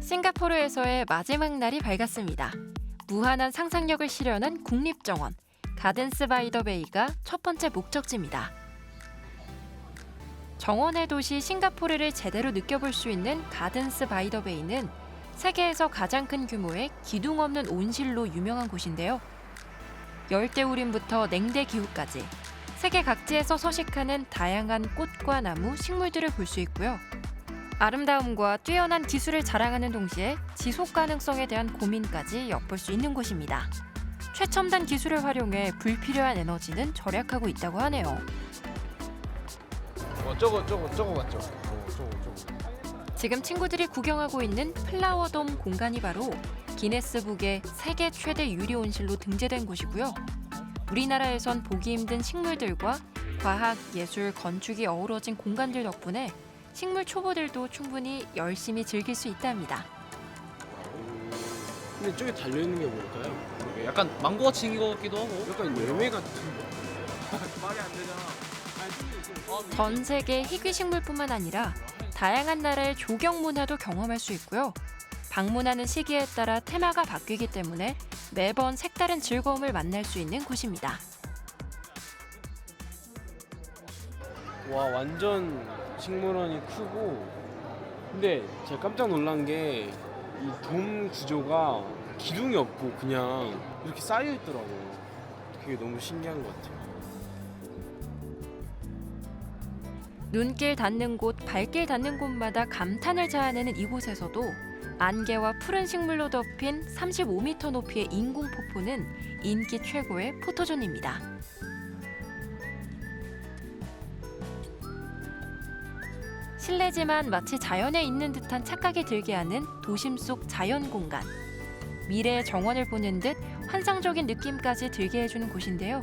싱가포르에서의 마지막 날이 밝았습니다. 무한한 상상력을 실현한 국립정원 가든스 바이 더 베이가 첫 번째 목적지입니다. 정원의 도시 싱가포르를 제대로 느껴볼 수 있는 가든스 바이 더 베이는 세계에서 가장 큰 규모의 기둥 없는 온실로 유명한 곳인데요. 열대우림부터 냉대 기후까지 세계 각지에서 서식하는 다양한 꽃과 나무, 식물들을 볼 수 있고요. 아름다움과 뛰어난 기술을 자랑하는 동시에 지속 가능성에 대한 고민까지 엿볼 수 있는 곳입니다. 최첨단 기술을 활용해 불필요한 에너지는 절약하고 있다고 하네요. 저거 맞죠? 지금 친구들이 구경하고 있는 플라워돔 공간이 바로 기네스북의 세계 최대 유리 온실로 등재된 곳이고요. 우리나라에선 보기 힘든 식물들과 과학, 예술, 건축이 어우러진 공간들 덕분에 식물 초보들도 충분히 열심히 즐길 수 있답니다. 근데 저기 달려있는 게 뭘까요? 약간 망고같이 생긴 것 같기도 하고 약간 열매 같은 말이 안 되잖아. 전 세계 희귀 식물뿐만 아니라 다양한 나라의 조경 문화도 경험할 수 있고요. 방문하는 시기에 따라 테마가 바뀌기 때문에 매번 색다른 즐거움을 만날 수 있는 곳입니다. 와, 완전 식물원이 크고, 근데 제가 깜짝 놀란 게 이 돔 구조가 기둥이 없고 그냥 이렇게 쌓여 있더라고요. 그게 너무 신기한 것 같아요. 눈길 닿는 곳, 발길 닿는 곳마다 감탄을 자아내는 이곳에서도 안개와 푸른 식물로 덮인 35m 높이의 인공 폭포는 인기 최고의 포토존입니다. 실내지만 마치 자연에 있는 듯한 착각이 들게 하는 도심 속 자연 공간. 미래의 정원을 보는 듯 환상적인 느낌까지 들게 해주는 곳인데요.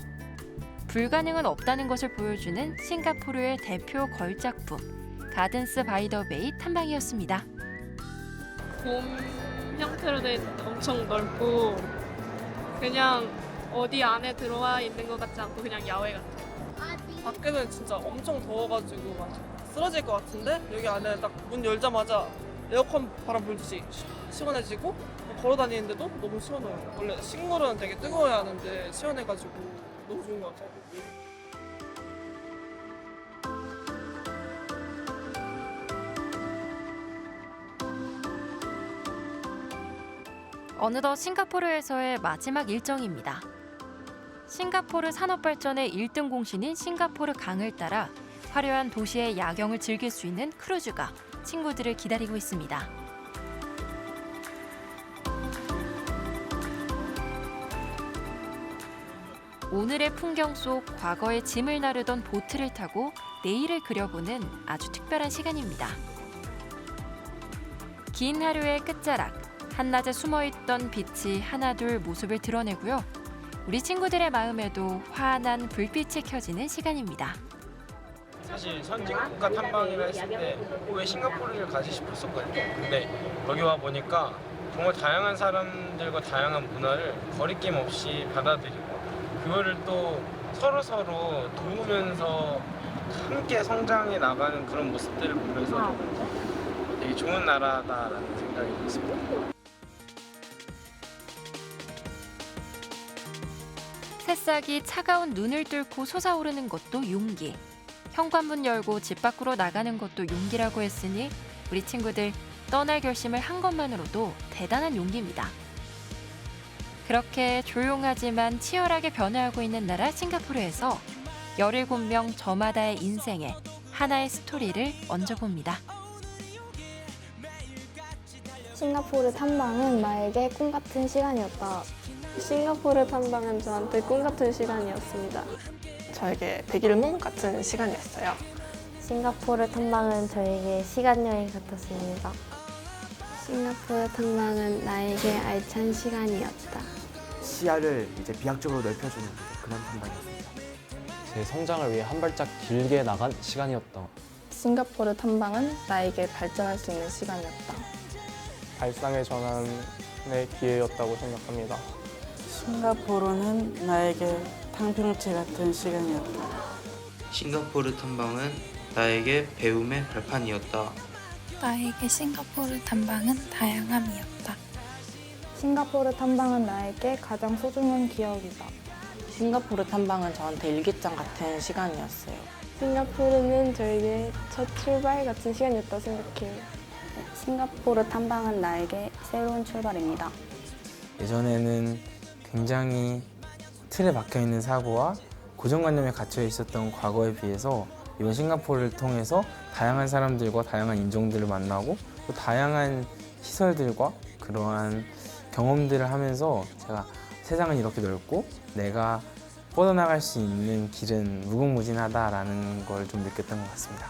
불가능은 없다는 것을 보여주는 싱가포르의 대표 걸작품 가든스 바이 더 베이 탐방이었습니다. 돔 형태로 된 엄청 넓고 그냥 어디 안에 들어와 있는 것 같지 않고 그냥 야외 같아요. 밖에는 진짜 엄청 더워가지고 막 쓰러질 것 같은데 여기 안에 딱 문 열자마자 에어컨 바람 불듯이 시원해지고 걸어 다니는데도 너무 시원해요. 원래 식물은 되게 뜨거워야 하는데 시원해가지고 너무 좋은 것 같아요. 어느덧 싱가포르에서의 마지막 일정입니다. 싱가포르 산업발전의 1등 공신인 싱가포르 강을 따라 화려한 도시의 야경을 즐길 수 있는 크루즈가 친구들을 기다리고 있습니다. 오늘의 풍경 속 과거의 짐을 나르던 보트를 타고 내일을 그려보는 아주 특별한 시간입니다. 긴 하루의 끝자락, 한낮에 숨어있던 빛이 하나둘 모습을 드러내고요. 우리 친구들의 마음에도 환한 불빛이 켜지는 시간입니다. 사실 선진 국가 탐방이라 했을 때 왜 싱가포르를 가지 싶었었거든요. 근데 여기 와 보니까 정말 다양한 사람들과 다양한 문화를 거리낌 없이 받아들이고 그거를 또 서로 도우면서 함께 성장해 나가는 그런 모습들을 보면서 되게 좋은 나라다라는 생각이 들었습니다. 새싹이 차가운 눈을 뚫고 솟아오르는 것도 용기. 현관문 열고 집 밖으로 나가는 것도 용기라고 했으니 우리 친구들 떠날 결심을 한 것만으로도 대단한 용기입니다. 그렇게 조용하지만 치열하게 변화하고 있는 나라 싱가포르에서 17명 저마다의 인생에 하나의 스토리를 얹어봅니다. 싱가포르 탐방은 나에게 꿈 같은 시간이었다. 싱가포르 탐방은 저한테 꿈 같은 시간이었습니다. 저에게 백일몽 같은 시간이었어요. 싱가포르 탐방은 저에게 시간여행 같았습니다. 싱가포르 탐방은 나에게 알찬 시간이었다. 시야를 이제 비약적으로 넓혀주는 그런 탐방이었습니다. 제 성장을 위해 한 발짝 길게 나간 시간이었다. 싱가포르 탐방은 나에게 발전할 수 있는 시간이었다. 발상의 전환의 기회였다고 생각합니다. 싱가포르는 나에게 탕평채 같은 시간이었다. 싱가포르 탐방은 나에게 배움의 발판이었다. 나에게 싱가포르 탐방은 다양함이었다. 싱가포르 탐방은 나에게 가장 소중한 기억이다. 싱가포르 탐방은 저한테 일기장 같은 시간이었어요. 싱가포르는 저에게 첫 출발 같은 시간이었다고 생각해요. 싱가포르 탐방은 나에게 새로운 출발입니다. 예전에는 굉장히 틀에 박혀있는 사고와 고정관념에 갇혀 있었던 과거에 비해서 이번 싱가포르를 통해서 다양한 사람들과 다양한 인종들을 만나고 또 다양한 시설들과 그러한 경험들을 하면서 제가 세상은 이렇게 넓고 내가 뻗어나갈 수 있는 길은 무궁무진하다라는 걸 좀 느꼈던 것 같습니다.